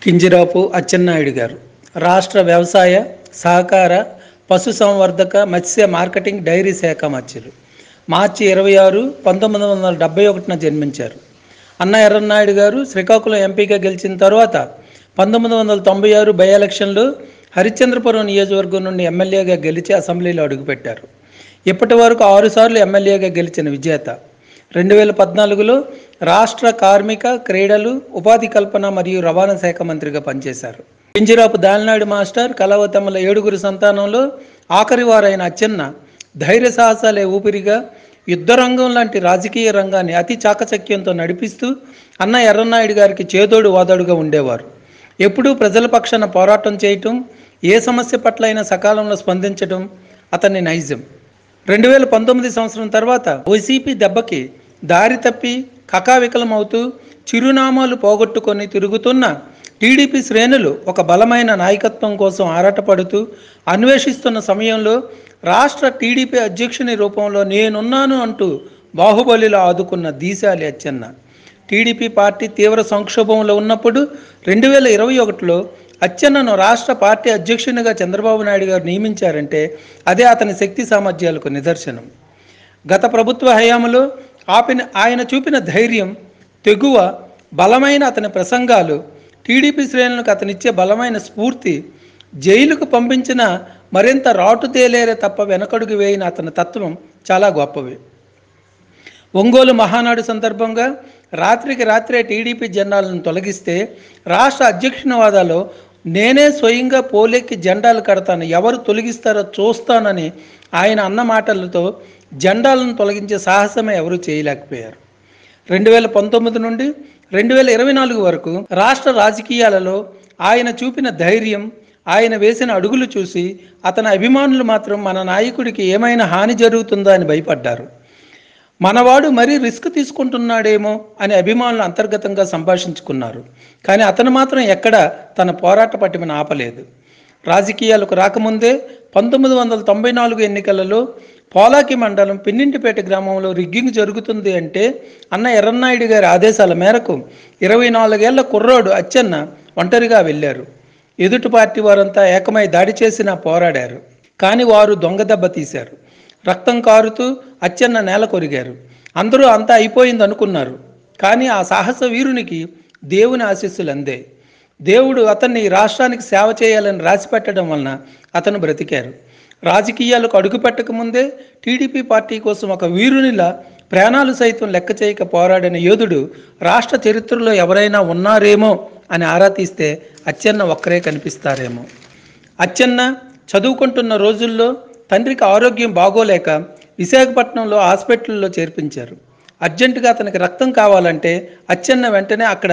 కింజరాపు అచ్చెన్నాయుడు గారు రాష్ట్ర వ్యవసాయ సహకార పశుసంవర్ధక మత్స్య మార్కెటింగ్ డైరీ శాఖ మంత్రులు మార్చి 26, 1971 జన్మించారు. అన్న ఎర్రన్నాయుడు గారు శ్రీకాకుళం ఎంపీగా గెలిచిన తర్వాత 1996 బై ఎలక్షన్లో హరిశ్చంద్రపురం నియోజకవర్గం నుండి ఎమ్మెల్యేగా గెలిచి అసెంబ్లీలో అడుగుపెట్టారు. ఇప్పటి వరకు 6 సార్లు ఎమ్మెల్యేగా గెలిచిన విజేత. 2014లో రాష్ట్ర కార్మిక, క్రీడలు, ఉపాధి కల్పన మరియు రవాణా శాఖ మంత్రిగా పనిచేశారు. కింజరాపు దాలినాయుడు మాస్టర్, కలవతమ్మల 7గురు సంతానంలో ఆఖరివారైన అచ్చెన్న ధైర్య సాహసాలే ఊపిరిగా యుద్ధరంగం లాంటి రాజకీయ రంగాన్ని అతి చాకచక్యంతో నడిపిస్తూ అన్న ఎర్రన్నాయుడు గారికి చేదోడు వాదోడుగా ఉండేవారు. ఎప్పుడూ ప్రజల పక్షాన పోరాటం చేయటం, ఏ సమస్య పట్ల అయినా సకాలంలో స్పందించడం అతని నైజం. 2019 సంవత్సరం తర్వాత వైసీపీ దెబ్బకి దారి తప్పి కకావికలమవుతూ చిరునామాలు పోగొట్టుకొని తిరుగుతున్న టీడీపీ శ్రేణులు ఒక బలమైన నాయకత్వం కోసం ఆరాటపడుతూ అన్వేషిస్తున్న సమయంలో రాష్ట్ర టీడీపీ అధ్యక్షుని రూపంలో నేనున్నాను అంటూ బాహుబలిలో ఆదుకున్న దీశాలి అచ్చెన్న. టీడీపీ పార్టీ తీవ్ర సంక్షోభంలో ఉన్నప్పుడు 2021లో అచ్చెన్నను రాష్ట్ర పార్టీ అధ్యక్షునిగా చంద్రబాబు నాయుడు గారు నియమించారంటే అదే అతని శక్తి సామర్థ్యాలకు నిదర్శనం. గత ప్రభుత్వ హయాంలో ఆయన చూపిన ధైర్యం, తెగువ, బలమైన అతని ప్రసంగాలు, టీడీపీ శ్రేణులకు అతనిచ్చే బలమైన స్ఫూర్తి, జైలుకు పంపించిన మరింత రాటు తేలేరే తప్ప వెనకడుగు వేయిన అతని తత్వం చాలా గొప్పవి. ఒంగోలు మహానాడు సందర్భంగా రాత్రికి రాత్రే టీడీపీ జెండాలను తొలగిస్తే రాష్ట్ర అధ్యక్షుని వాదాలో నేనే స్వయంగా పోలెక్కి జెండాలు కడతాను, ఎవరు తొలగిస్తారో చూస్తానని ఆయన అన్న మాటలతో జెండాలను తొలగించే సాహసమే ఎవరూ చేయలేకపోయారు. 2019 నుండి 2024 వరకు రాష్ట్ర రాజకీయాలలో ఆయన చూపిన ధైర్యం, ఆయన వేసిన అడుగులు చూసి అతని అభిమానులు మాత్రం మన నాయకుడికి ఏమైనా హాని జరుగుతుందా అని భయపడ్డారు. మనవాడు మరీ రిస్క్ తీసుకుంటున్నాడేమో అని అభిమానులు అంతర్గతంగా సంభాషించుకున్నారు. కానీ అతను మాత్రం ఎక్కడ తన పోరాట పటిమను ఆపలేదు. రాజకీయాలకు రాకముందే 1994 ఎన్నికలలో పోలాకి మండలం పిన్నింటిపేట గ్రామంలో రిగ్గింగ్ జరుగుతుంది అంటే అన్న ఎర్రన్నాయుడు గారి ఆదేశాల మేరకు 24 ఏళ్ల కుర్రోడు అచ్చెన్న ఒంటరిగా వెళ్ళారు. ఎదుటి పార్టీ వారంతా ఏకమై దాడి చేసినా పోరాడారు. కానీ వారు దొంగ దెబ్బ తీశారు. రక్తం కారుతూ అచ్చెన్న నేల కొరిగారు. అందరూ అంతా అయిపోయింది అనుకున్నారు. కానీ ఆ సాహస వీరునికి దేవుని ఆశీస్సులు అందే. దేవుడు అతన్ని రాష్ట్రానికి సేవ చేయాలని రాసిపెట్టడం వలన అతను బ్రతికారు. రాజకీయాలకు అడుగుపెట్టకముందే టీడీపీ పార్టీ కోసం ఒక వీరునిలా ప్రాణాలు సైతం లెక్క చేయక పోరాడిన యోధుడు రాష్ట్ర చరిత్రలో ఎవరైనా ఉన్నారేమో అని ఆరా తీస్తే అచ్చెన్న ఒక్కరే కనిపిస్తారేమో. అచ్చెన్న చదువుకుంటున్న రోజుల్లో తండ్రికి ఆరోగ్యం బాగోలేక విశాఖపట్నంలో హాస్పిటల్లో చేర్పించారు. అర్జెంటుగా అతనికి రక్తం కావాలంటే అచ్చెన్న వెంటనే అక్కడ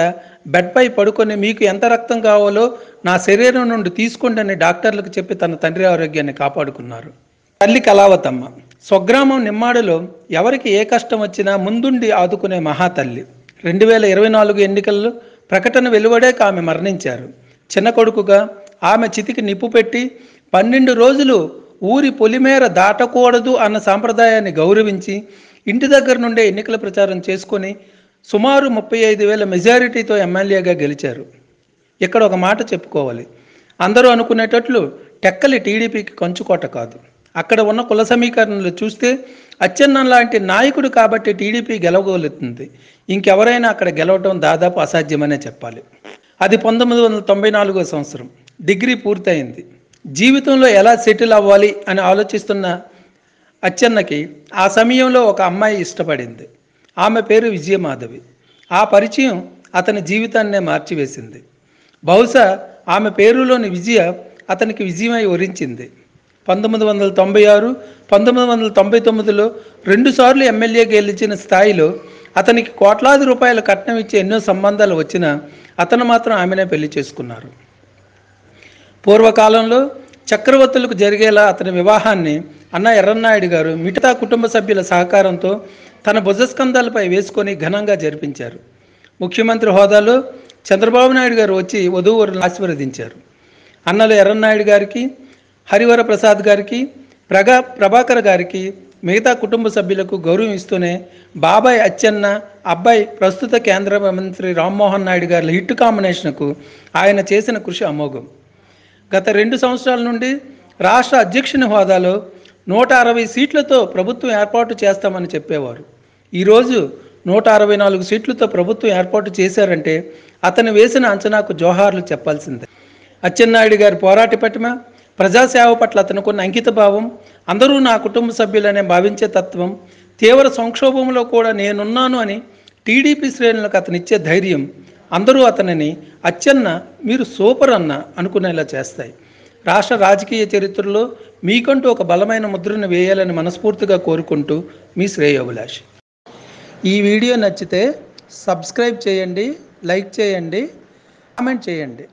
బెడ్పై పడుకొని మీకు ఎంత రక్తం కావాలో నా శరీరం నుండి తీసుకోండి అని డాక్టర్లకు చెప్పి తన తండ్రి ఆరోగ్యాన్ని కాపాడుకున్నారు. తల్లి కళావతమ్మ స్వగ్రామం నిమ్మాడలో ఎవరికి ఏ కష్టం వచ్చినా ముందుండి ఆదుకునే మహాతల్లి. 2024 ఎన్నికల్లో ప్రకటన వెలువడాక ఆమె మరణించారు. చిన్న కొడుకుగా ఆమె చితికి నిప్పు పెట్టి 12 రోజులు ఊరి పొలిమేర దాటకూడదు అన్న సాంప్రదాయాన్ని గౌరవించి ఇంటి దగ్గర నుండే ఎన్నికల ప్రచారం చేసుకొని సుమారు 35,000 మెజారిటీతో ఎమ్మెల్యేగా గెలిచారు. ఇక్కడ ఒక మాట చెప్పుకోవాలి. అందరూ అనుకునేటట్లు టెక్కలి టీడీపీకి కంచుకోట కాదు. అక్కడ ఉన్న కుల సమీకరణలు చూస్తే అచ్చెన్న లాంటి నాయకుడు కాబట్టి టీడీపీ గెలవగలుగుతుంది. ఇంకెవరైనా అక్కడ గెలవడం దాదాపు అసాధ్యమనే చెప్పాలి. అది 1994 సంవత్సరం. డిగ్రీ పూర్తయింది. జీవితంలో ఎలా సెటిల్ అవ్వాలి అని ఆలోచిస్తున్న అచ్చెన్నకి ఆ సమయంలో ఒక అమ్మాయి ఇష్టపడింది. ఆమె పేరు విజయమాధవి. ఆ పరిచయం అతని జీవితాన్నే మార్చివేసింది. బహుశా ఆమె పేరులోని విజయ అతనికి విజయమై వరించింది. 1996, 1999లో 2 సార్లు ఎమ్మెల్యే గెలిచిన స్థాయిలో అతనికి కోట్లాది రూపాయల కట్నం ఇచ్చే ఎన్నో సంబంధాలు వచ్చినా అతను మాత్రం ఆమెనే పెళ్లి చేసుకున్నారు. పూర్వకాలంలో చక్రవర్తులకు జరిగేలా అతని వివాహాన్ని అన్న ఎర్రన్నాయుడు గారు మిగతా కుటుంబ సభ్యుల సహకారంతో తన భుజస్కంధాలపై వేసుకొని ఘనంగా జరిపించారు. ముఖ్యమంత్రి హోదాలో చంద్రబాబు నాయుడు గారు వచ్చి వధూవరులను ఆశీర్వదించారు. అన్నలు ఎర్రన్నాయుడు గారికి, హరివర ప్రసాద్ గారికి, ప్రభాకర్ గారికి మిగతా కుటుంబ సభ్యులకు గౌరవం ఇస్తూనే బాబాయ్ అచ్చెన్న, అబ్బాయి ప్రస్తుత కేంద్ర మంత్రి రామ్మోహన్ నాయుడు గారి హిట్ కాంబినేషన్కు ఆయన చేసిన కృషి అమోఘం. గత 2 సంవత్సరాల నుండి రాష్ట్ర అధ్యక్షుని హోదాలో 160 సీట్లతో ప్రభుత్వం ఏర్పాటు చేస్తామని చెప్పేవారు. ఈరోజు 164 సీట్లతో ప్రభుత్వం ఏర్పాటు చేశారంటే అతను వేసిన అంచనాకు జోహార్లు చెప్పాల్సిందే. అచ్చెన్నాయుడు గారి పోరాట పటిమ, ప్రజాసేవ పట్ల అతనుకున్న అంకిత భావం, అందరూ నా కుటుంబ సభ్యులనే భావించే తత్వం, తీవ్ర సంక్షోభంలో కూడా నేనున్నాను అని టీడీపీ శ్రేణులకు అతనిచ్చే ధైర్యం అందరూ అతనిని అచ్చెన్న మీరు సూపర్ అన్న అనుకునేలా చేస్తాయి. రాష్ట్ర రాజకీయ చరిత్రలో మీకంటూ ఒక బలమైన ముద్రను వేయాలని మనస్ఫూర్తిగా కోరుకుంటూ మీ శ్రేయోభిలాషి. ఈ వీడియో నచ్చితే సబ్స్క్రైబ్ చేయండి, లైక్ చేయండి, కామెంట్ చేయండి.